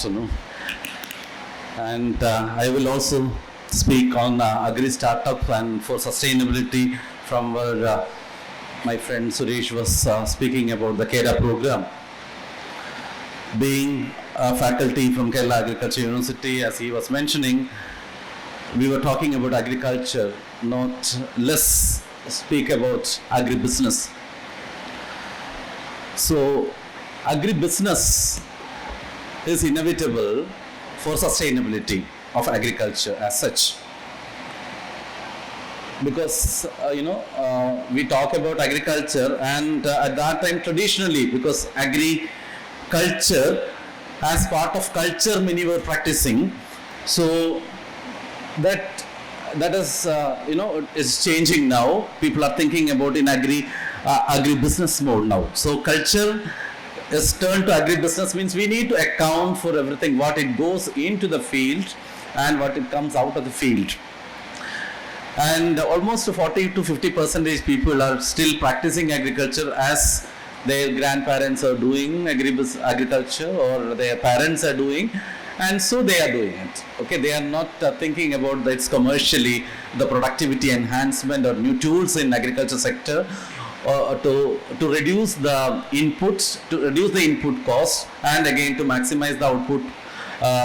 afternoon. And I will also speak on agri-startup and for sustainability from where my friend Suresh was speaking about the KEDA program. Being a faculty from Kerala Agriculture University, as he was mentioning, we were talking about agriculture, not less speak about agribusiness. So, agribusiness is inevitable for sustainability of agriculture as such. Because, we talk about agriculture and at that time traditionally, because agriculture as part of culture many were practicing, so that is is changing now. People are thinking about in agribusiness mode now. So culture is turned to agribusiness, means we need to account for everything, what it goes into the field and what it comes out of the field. And almost 40 to 50% people are still practicing agriculture as their grandparents are doing agriculture or their parents are doing, and so they are doing it. Okay, they are not thinking about that commercially, the productivity enhancement or new tools in agriculture sector to reduce the inputs, to reduce the input cost, and again to maximize the output.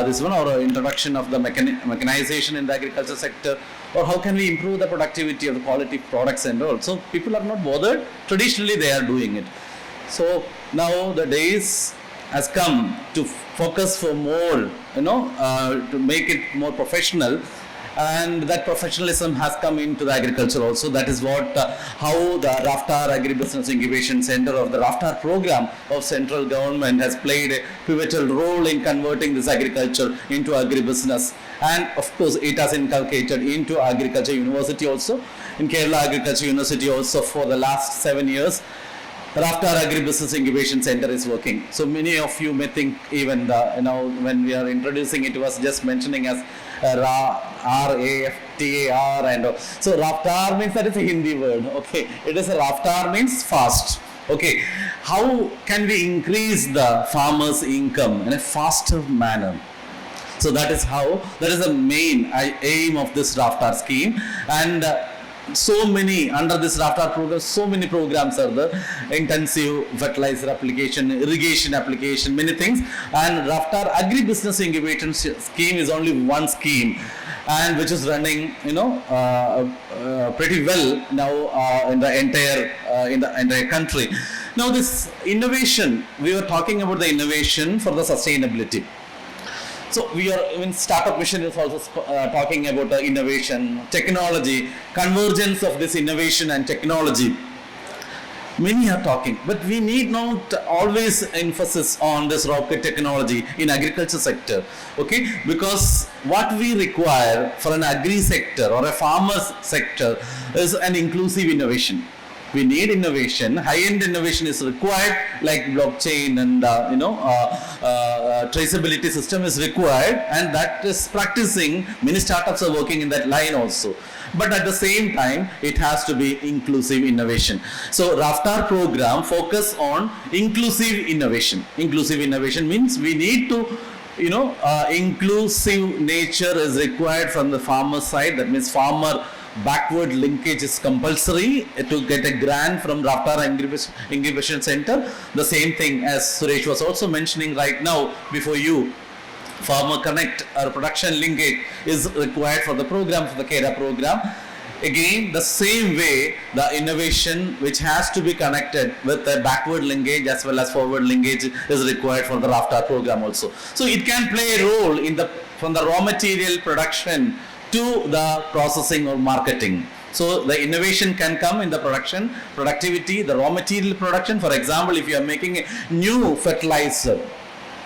This one, or introduction of the mechanization in the agriculture sector, or how can we improve the productivity of the quality of products and all. So people are not bothered. Traditionally they are doing it. So now the days has come to focus for more, to make it more professional, and that professionalism has come into the agriculture also. That is what how the RAFTAAR Agribusiness Incubation Center or the RAFTAAR program of central government has played a pivotal role in converting this agriculture into agribusiness, and of course it has inculcated into agriculture university also. In Kerala Agriculture University also for the last 7 years, RAFTAAR Agribusiness Incubation Center is working. So many of you may think even when we are introducing it was just mentioning as RAFTAAR and so RAFTAAR means that is a Hindi word. Okay, it is a RAFTAAR means fast. Okay, how can we increase the farmers' income in a faster manner? So that is the main aim of this RAFTAAR scheme. And so many under this RAFTAAR program, so many programs are there: intensive fertilizer application, irrigation application, many things. And RAFTAAR Agribusiness Incubation Scheme is only one scheme, and which is running, pretty well now in the entire country. Now this innovation, we were talking about the innovation for the sustainability. So Startup Mission is also talking about innovation, technology, convergence of this innovation and technology. Many are talking, but we need not always emphasis on this rocket technology in agriculture sector, okay? Because what we require for an agri sector or a farmer's sector is an inclusive innovation. We need innovation. High-end innovation is required, like blockchain and traceability system is required, and that is practicing. Many startups are working in that line also. But at the same time, it has to be inclusive innovation. So RAFTAAR program focus on inclusive innovation. Inclusive innovation means we need to inclusive nature is required from the farmer side. That means farmer backward linkage is compulsory to get a grant from RAFTAAR Incubation Center. The same thing as Suresh was also mentioning right now before you. Farmer Connect or production linkage is required for the program, for the KEDA program. Again, the same way, the innovation which has to be connected with a backward linkage as well as forward linkage is required for the RAFTAAR program also. So it can play a role from the raw material production to the processing or marketing. So the innovation can come in the production, productivity, the raw material production. For example, if you are making a new fertilizer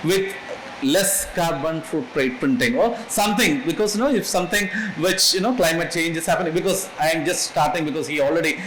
with less carbon footprinting or something, because if something which climate change is happening, because I am just starting because he already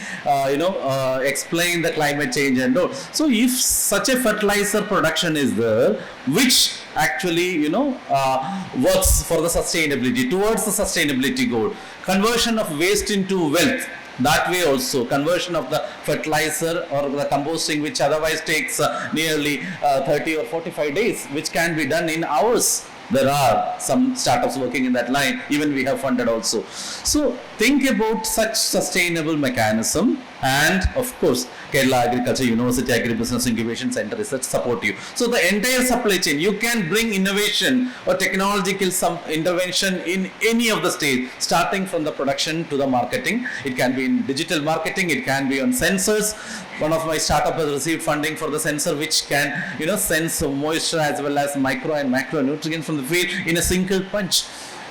explained the climate change and all. So if such a fertilizer production is there which actually works for the sustainability, towards the sustainability goal, conversion of waste into wealth, That way also, conversion of the fertilizer or the composting, which otherwise takes nearly 30 or 45 days, which can be done in hours. There are some startups working in that line, even we have funded also. So think about such sustainable mechanism, and of course Kerala Agriculture University Agribusiness Incubation Center Research support you. So the entire supply chain, you can bring innovation or technological some intervention in any of the stage, starting from the production to the marketing. It can be in digital marketing, it can be on sensors. One of my startup has received funding for the sensor which can sense moisture as well as micro and macro nutrients from the field in a single punch.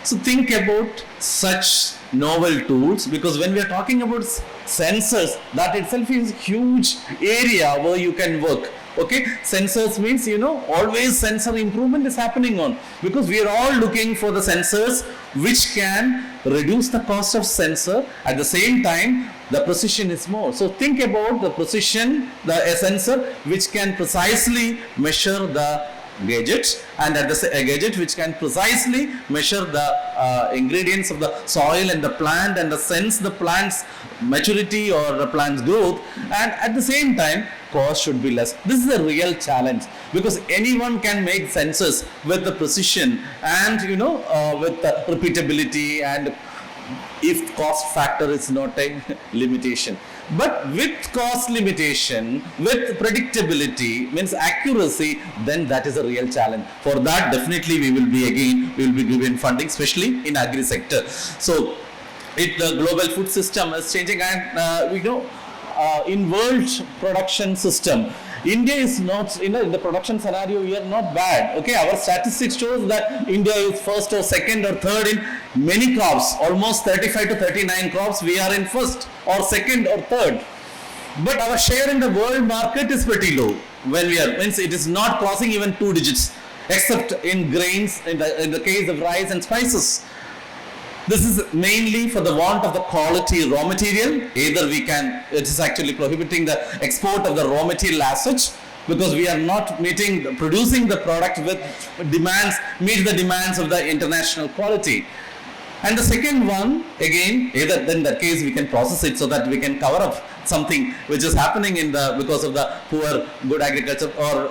So think about such novel tools, because when we are talking about sensors, that itself is huge area where you can work. Okay, sensors means always sensor improvement is happening on, because we are all looking for the sensors which can reduce the cost of sensor. At the same time, the precision is more. So think about the precision, a sensor which can precisely measure the gadgets, and at the gadget which can precisely measure the ingredients of the soil and the plant, and sense the plant's maturity or the plant's growth, and at the same time cost should be less. This is a real challenge, because anyone can make sensors with the precision and with the repeatability, and if cost factor is not a limitation. But with cost limitation, with predictability, means accuracy, then that is a real challenge. For that, definitely we will be given funding, especially in agri sector. So the global food system is changing, and in world production system, India is not, in the production scenario, we are not bad. Okay, our statistics shows that India is first or second or third in many crops, almost 35 to 39 crops, we are in first or second or third. But our share in the world market is pretty low. When means it is not crossing even 2 digits, except in grains, in the case of rice and spices. This is mainly for the want of the quality raw material. Either it is actually prohibiting the export of the raw material as such, because we are not producing the product with meet the demands of the international quality. And the second one, again, either in that case we can process it so that we can cover up something which is happening because of the poor good agriculture, or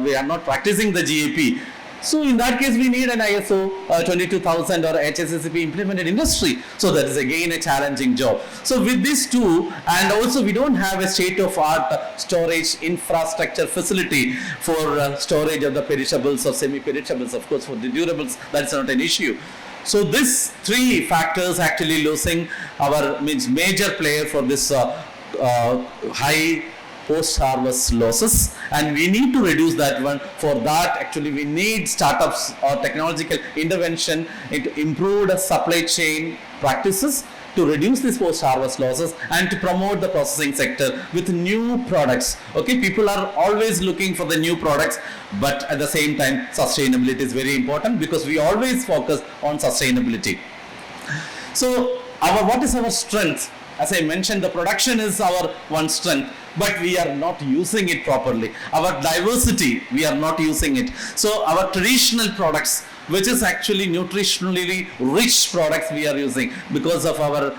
we are not practicing the GAP. So in that case, we need an ISO 22000 or HACCP implemented industry. So that is again a challenging job. So with these two, and also we don't have a state-of-art storage infrastructure facility for storage of the perishables or semi-perishables. Of course, for the durables, that's not an issue. So these three factors actually losing our major player for this high post-harvest losses, and we need to reduce that one. For that, actually, we need startups or technological intervention into improved supply chain practices to reduce these post-harvest losses and to promote the processing sector with new products. Okay, people are always looking for the new products, but at the same time, sustainability is very important, because we always focus on sustainability. So, what is our strength? As I mentioned, the production is our one strength, but we are not using it properly. Our diversity, we are not using it. So our traditional products, which is actually nutritionally rich products, we are using because of our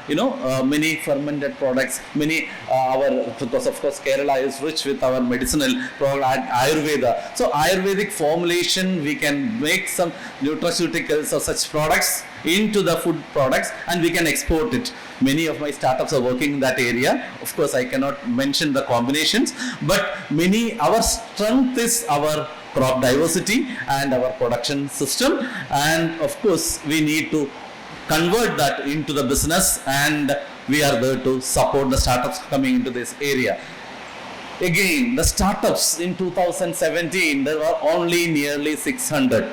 many fermented products, because of course Kerala is rich with our medicinal product, Ayurveda. So Ayurvedic formulation, we can make some nutraceuticals or such products into the food products, and we can export it. Many of my startups are working in that area. Of course, I cannot mention the combinations, but our strength is our crop diversity and our production system, and of course we need to convert that into the business, and we are there to support the startups coming into this area. Again, the startups in 2017, there were only nearly 600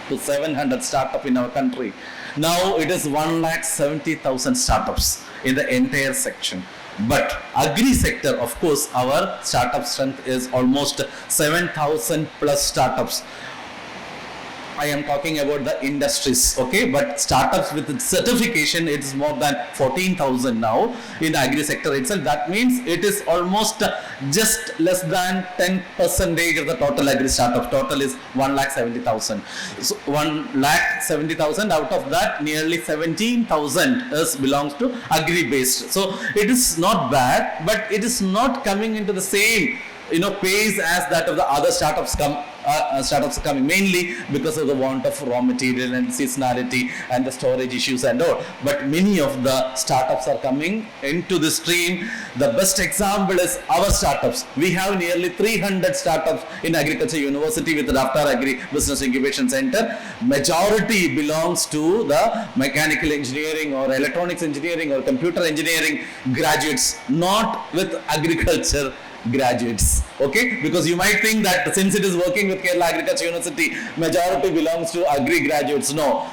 to 700 startups in our country. Now it is 1,70,000 startups in the entire section. But agri sector, of course, our startup strength is almost 7,000 plus startups. I am talking about the industries, okay? But startups with certification, it is more than 14,000 now in agri sector itself. That means it is almost just less than 10% of the total agri startup. Total is 1,70,000. So 1,70,000, out of that, nearly 17,000 belongs to agri based. So it is not bad, but it is not coming into the same pace as that of the other startups coming, mainly because of the want of raw material and seasonality and the storage issues and all. But many of the startups are coming into the stream. The best example is our startups. We have nearly 300 startups in Agriculture University with the RAFTAAR Agri Business Incubation Center. Majority belongs to the mechanical engineering or electronics engineering or computer engineering graduates, not with agriculture graduates, okay? Because you might think that since it is working with Kerala Agriculture University, majority belongs to agri graduates. No,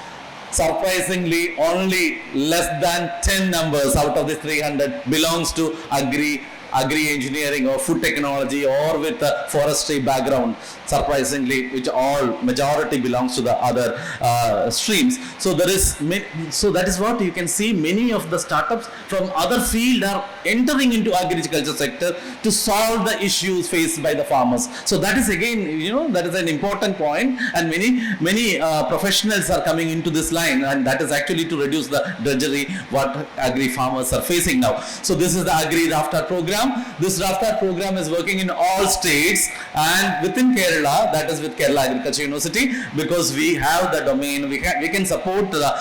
surprisingly, only less than 10 numbers out of the 300 belongs to agri engineering or food technology or with a forestry background. Surprisingly, which all majority belongs to the other streams. So that is what you can see. Many of the startups from other field are entering into agriculture sector to solve the issues faced by the farmers. So that is again, that is an important point, and many professionals are coming into this line, and that is actually to reduce the drudgery what agri farmers are facing now. So this is the agri-RAFTAAR program. This RAFTAAR program is working in all states and within Kerala, that is with Kerala Agriculture University, because we have the domain, we can support the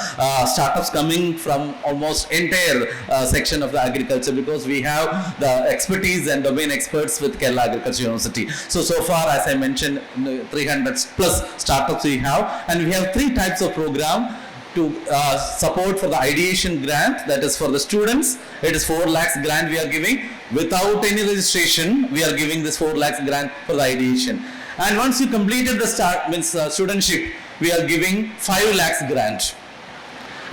startups coming from almost entire section of the agriculture, because we have the expertise and domain experts with Kerala Agriculture University. So far, as I mentioned, 300 plus startups we have, and we have 3 types of program to support for the ideation grant, that is for the students. It is 4 lakhs grant we are giving. Without any registration, we are giving this 4 lakhs grant for the ideation. And once you completed the studentship, we are giving 5 lakhs grant.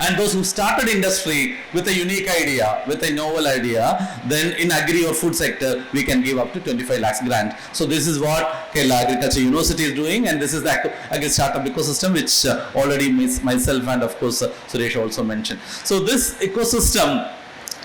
And those who started industry with a unique idea, with a novel idea, then in agri or food sector, we can give up to 25 lakhs grant. So this is what Kerala Agriculture University is doing, and this is the agri-startup ecosystem, which already myself and of course Suresh also mentioned. So this ecosystem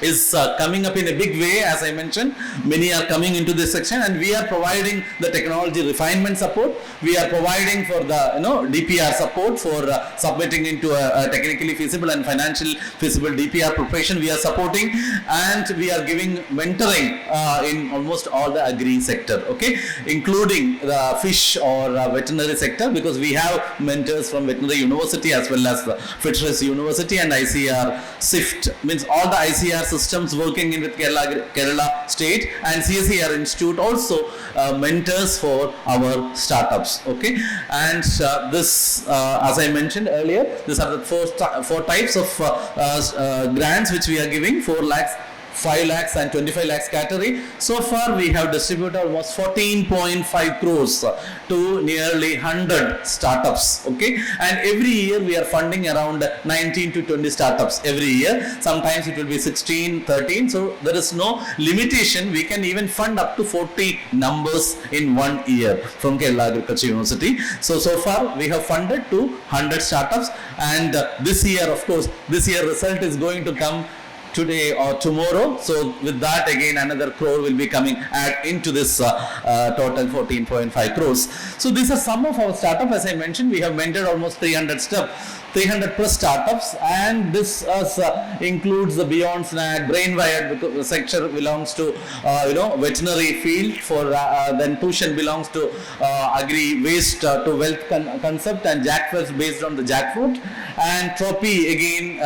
is coming up in a big way. As I mentioned, many are coming into this section, and we are providing the technology refinement support. We are providing for the DPR support for submitting into a technically feasible and financially feasible DPR preparation. We are supporting, and we are giving mentoring in almost all the agri sector, okay, including the fish or veterinary sector, because we have mentors from veterinary university as well as the Fisheries University and ICR SIFT, means all the ICR systems working in with Kerala State, and CSER Institute also mentors for our startups, okay. And this, as I mentioned earlier, these are the 4 types of grants which we are giving: 4 lakhs, 5 lakhs and 25 lakhs category. So far we have distributed almost 14.5 crores to nearly 100 startups, okay, and every year we are funding around 19 to 20 startups every year. Sometimes it will be 16, 13, so there is no limitation. We can even fund up to 40 numbers in 1 year from Kerala Agriculture University. So far we have funded to 100 startups, and this year, of course, this year result is going to come today or tomorrow. So with that, again another crore will be coming into this total 14.5 crores. So these are some of our startups. As I mentioned, we have mentored almost 300 plus startups, and this includes the Beyond Snack, Brainwired sector belongs to veterinary field, for then Tushan belongs to agri waste to wealth concept, and Jackfruit based on the jackfruit, and Tropy again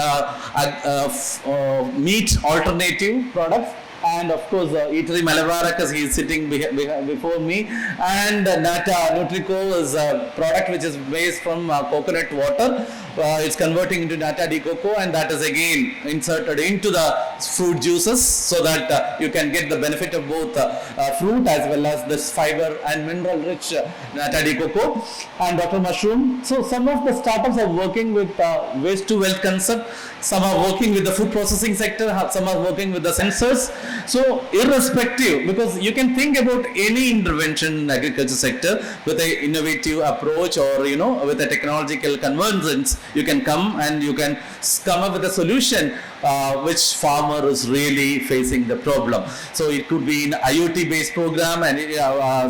meat alternative products, and of course Eatery Malabaracus, he is sitting before me, and Nata Nutrico is a product which is based from coconut water. it's converting into nata de coco, and that is again inserted into the fruit juices so that you can get the benefit of both fruit as well as this fiber and mineral rich nata de coco and butter mushroom. So some of the startups are working with waste to wealth concept, some are working with the food processing sector, some are working with the sensors. So irrespective, because you can think about any intervention in agriculture sector with an innovative approach or with a technological convergence, you can come and you can come up with a solution which farmer is really facing the problem. So it could be in IoT based program and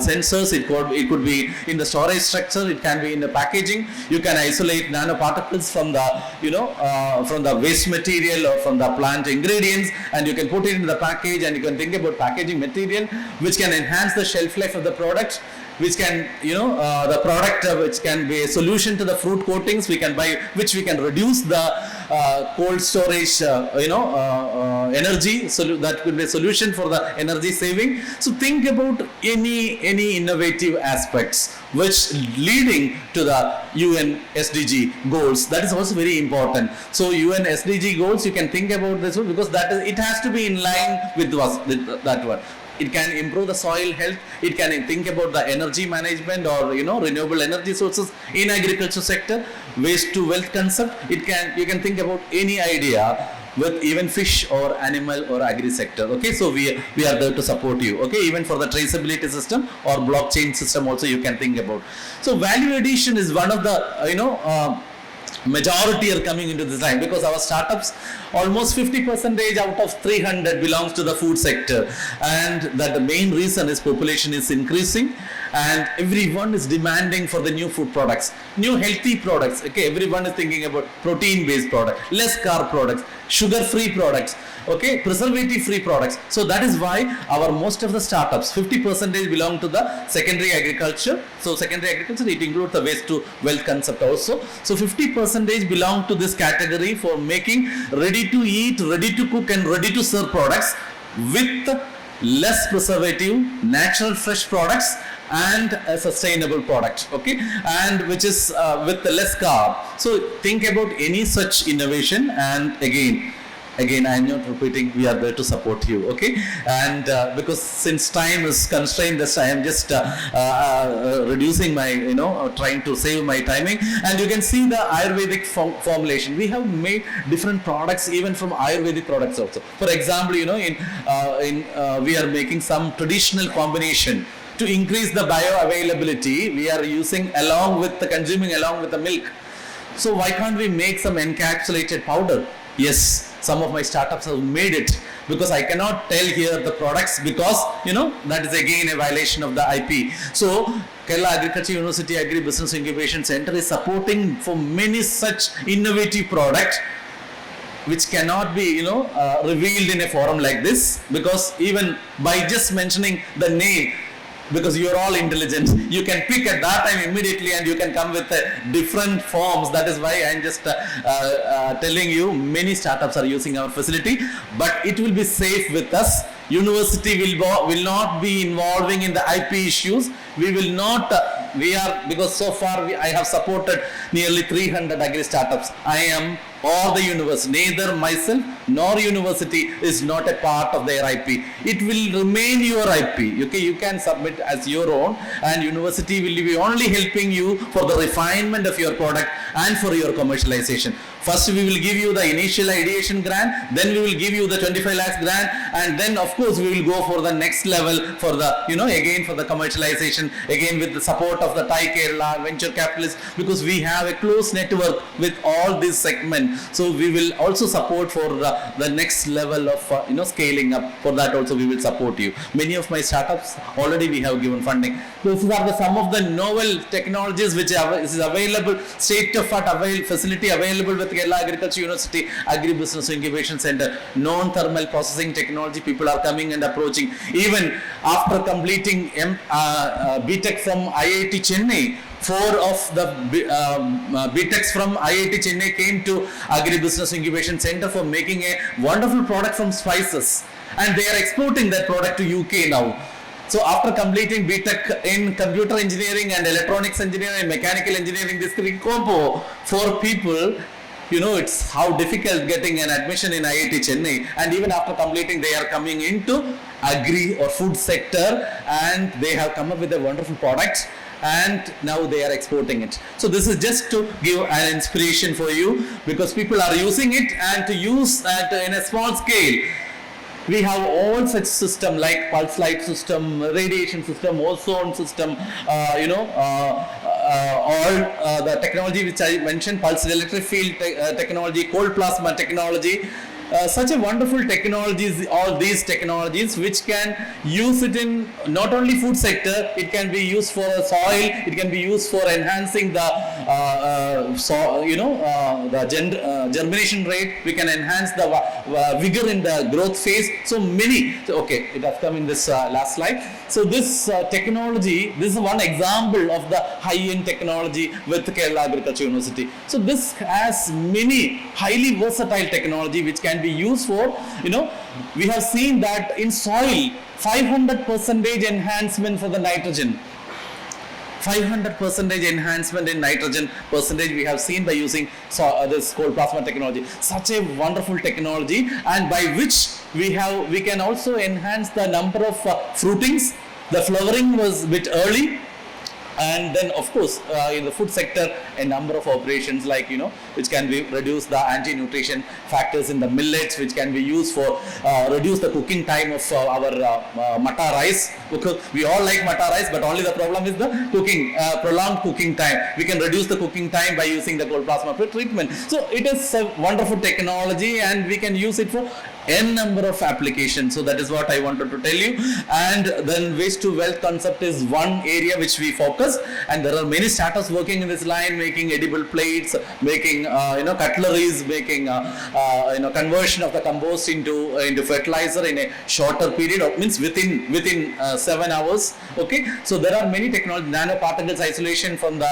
sensors, it could be in the storage structure, it can be in the packaging. You can isolate nanoparticles from the waste material or from the plant ingredients, and you can put it in the package, and you can think about packaging material which can enhance the shelf life of the product, which can the product which can be a solution to the fruit coatings we can buy, which we can reduce the cold storage energy, so that could be a solution for the energy saving. So think about any innovative aspects which leading to the UN SDG goals. That is also very important. So UN SDG goals, you can think about this one, because it has to be in line with that one. It can improve the soil health. It can think about the energy management or renewable energy sources in agriculture sector, waste to wealth concept. You can think about any idea with even fish or animal or agri sector. Okay, so we are there to support you. Okay, even for the traceability system or blockchain system also you can think about. So value addition is one of the majority are coming into this line, because our startups, almost 50% out of 300 belongs to the food sector, and that the main reason is population is increasing and everyone is demanding for the new food products, new healthy products. Okay, everyone is thinking about protein based products, less carb products, sugar free products, okay, preservative free products. So that is why our most of the startups, 50% belong to the secondary agriculture. So secondary agriculture, it includes the waste to wealth concept also. So 50% belong to this category for making ready to eat, ready to cook and ready to serve products with less preservative, natural fresh products and a sustainable product, okay, and which is with less carb. So think about any such innovation, and again I am not repeating, we are there to support you, okay, and because since time is constrained, this I am just reducing my, trying to save my timing. And you can see the Ayurvedic formulation. We have made different products even from Ayurvedic products also. For example, we are making some traditional combination to increase the bioavailability. We are using consuming along with the milk. So why can't we make some encapsulated powder? Yes, some of my startups have made it, because I cannot tell here the products, because that is again a violation of the IP. So Kerala Agriculture University Agri Business Incubation Center is supporting for many such innovative products which cannot be revealed in a forum like this, because even by just mentioning the name, because you are all intelligent, you can pick at that time immediately and you can come with different forms. That is why I am just telling you, many startups are using our facility, but it will be safe with us. University will not be involving in the IP issues. We will not, because so far I have supported nearly 300 agri startups. Or the university, neither myself nor university is not a part of their IP. It will remain your IP. Okay, you can submit as your own, and university will be only helping you for the refinement of your product and for your commercialization. First, we will give you the initial ideation grant, then we will give you the 25 lakhs grant, and then of course we will go for the next level for the, again for the commercialization, again with the support of the Thai Kerala venture capitalists, because we have a close network with all these segments. So we will also support for the next level of, scaling up. For that also we will support you. Many of my startups already we have given funding. These are some of the novel technologies which is available, state-of-art facility available with Kerala Agriculture University Agri Business Incubation Center. Non-thermal processing technology, people are coming and approaching. Even after completing BTech from IIT Chennai, 4 of the BTechs from IIT Chennai came to Agri Business Incubation Center for making a wonderful product from spices, and they are exporting that product to UK now. So after completing BTech in computer engineering and electronics engineering and mechanical engineering, this three combo for people, it's how difficult getting an admission in IIT Chennai, and even after completing, they are coming into agri or food sector, and they have come up with a wonderful product, and now they are exporting it. So this is just to give an inspiration for you, because people are using it, and to use that in a small scale. We have all such system like pulse light system, radiation system, ozone system, all the technology which I mentioned, pulse electric field technology, cold plasma technology, such a wonderful technologies, all these technologies which can use it in not only food sector, it can be used for soil, it can be used for enhancing the germination rate, we can enhance the vigor in the growth phase. So many, okay, it has come in this last slide. So this technology, this is one example of the high-end technology with Kerala Agriculture University. So this has many highly versatile technology which can be used for, we have seen that in soil, 500% enhancement for the nitrogen. 500% enhancement in nitrogen percentage we have seen by using this cold plasma technology. Such a wonderful technology, and by which we can also enhance the number of fruitings. The flowering was a bit early. And then, of course, in the food sector, a number of operations like, which can be reduce the anti-nutrition factors in the millets, which can be used for reduce the cooking time of our matta rice. Because we all like matta rice, but only the problem is the cooking, prolonged cooking time. We can reduce the cooking time by using the cold plasma treatment. So it is a wonderful technology, and we can use it for n number of applications. So that is what I wanted to tell you. And then waste to wealth concept is one area which we focus, and there are many startups working in this line, making edible plates, making cutleries, making conversion of the compost into fertilizer in a shorter period, or means within 7 hours. Okay, so there are many technologies, nanoparticles isolation from the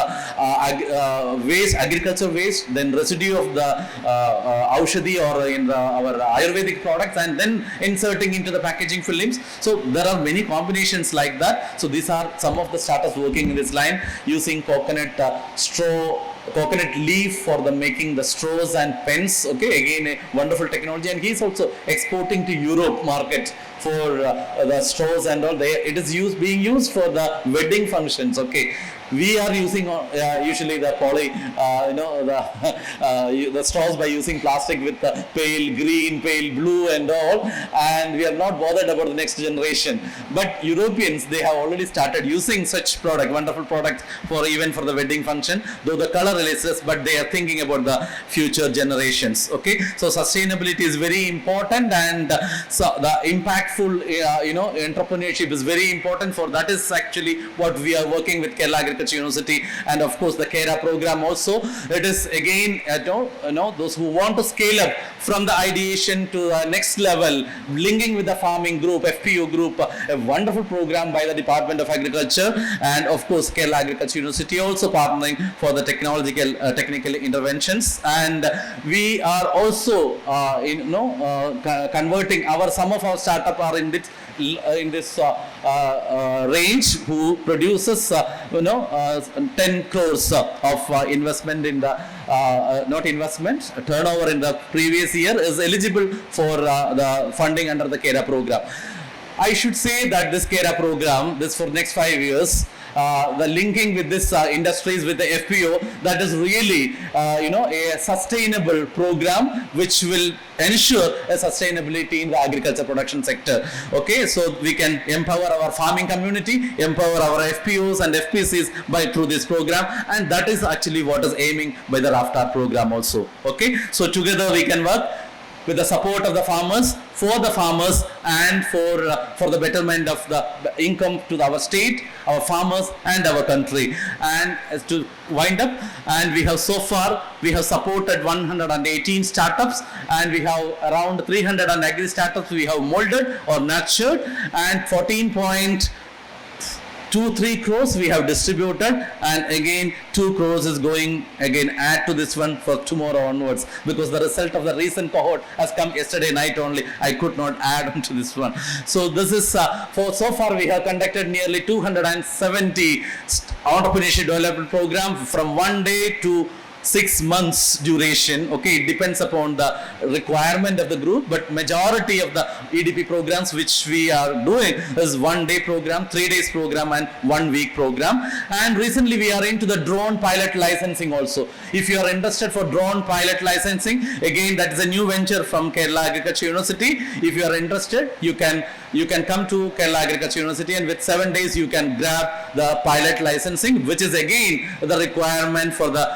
waste, agriculture waste, then residue of the aushadhi or in our Ayurvedic products, and then inserting into the packaging films. So there are many combinations like that. So these are some of the startups working in this line, using coconut coconut leaf for the making the straws and pens. Okay, again a wonderful technology, and he is also exporting to Europe market for the straws and all. It is being used for the wedding functions. Okay, we are using usually the the straws by using plastic with pale green, pale blue and all, and we are not bothered about the next generation. But Europeans, they have already started using such wonderful products even for the wedding function, though the color releases, but they are thinking about the future generations. Okay, so sustainability is very important, and so the impactful entrepreneurship is very important. For that is actually what we are working with Kerala Agriculture University, and of course the KERA program also. It is again those who want to scale up from the ideation to the next level, linking with the farming group, FPO group, a wonderful program by the Department of Agriculture, and of course Kerala Agriculture University also partnering for the technical interventions. And we are also converting some of our startup are in this range, who produces 10 crores of investment in the turnover in the previous year, is eligible for the funding under the KERA program. I should say that this KERA program, this for next 5 years, the linking with this industries with the FPO, that is really a sustainable program which will ensure a sustainability in the agriculture production sector. Okay, so we can empower our farming community, empower our FPOs and FPCs through this program, and that is actually what is aiming by the RAFTAAR program also. Okay, so together we can work with the support of the farmers, for the farmers, and for the betterment of the income to our state, our farmers and our country. And as to wind up, and we have so far, we have supported 118 startups, and we have around 300 agri startups we have molded or nurtured, and 14.2 2-3 crores we have distributed, and again 2 crores is going again add to this one for tomorrow onwards, because the result of the recent cohort has come yesterday night only. I could not add on to this one. So this is for so far we have conducted nearly 270 entrepreneurship development program from 1 day to 6 months duration. Okay, it depends upon the requirement of the group, but majority of the EDP programs which we are doing is 1 day program, 3 days program, and 1 week program. And recently we are into the drone pilot licensing also. If you are interested for drone pilot licensing, again that is a new venture from Kerala Agriculture University. If you are interested, you can come to Kerala Agriculture University, and with 7 days you can grab the pilot licensing, which is again the requirement for the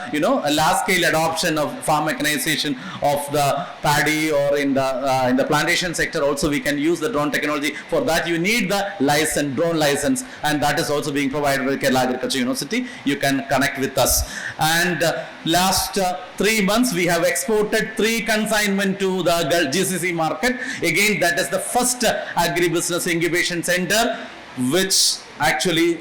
large scale adoption of farm mechanization of the paddy, or in the plantation sector also we can use the drone technology. For that you need the license, drone license, and that is also being provided by Kerala Agriculture University. You can connect with us. And last 3 months we have exported 3 consignment to the GCC market. Again, that is the first agri-business incubation center which actually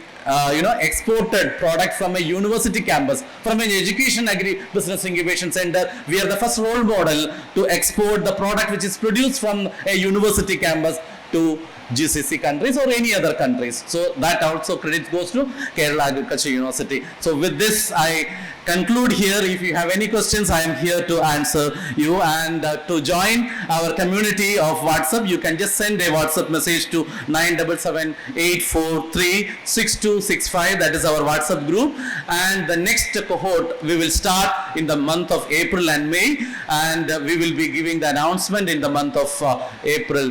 exported product from a university campus, from an education agri-business incubation center. We are the first role model to export the product which is produced from a university campus to GCC countries or any other countries. So that also credit goes to Kerala Agriculture University. So with this I conclude here. If you have any questions, I am here to answer you. And to join our community of WhatsApp, you can just send a WhatsApp message to 977-843-6265. That is our WhatsApp group. And the next cohort we will start in the month of April and May, and we will be giving the announcement in the month of April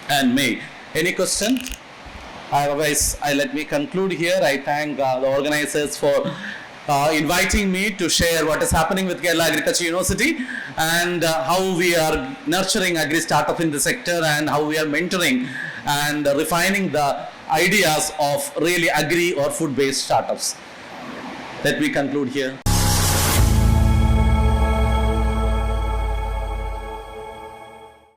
and May. Any question? Otherwise, let me conclude here. I thank the organizers for inviting me to share what is happening with Kerala Agriculture University, and how we are nurturing agri-startup in the sector, and how we are mentoring and refining the ideas of really agri or food-based startups. Let me conclude here.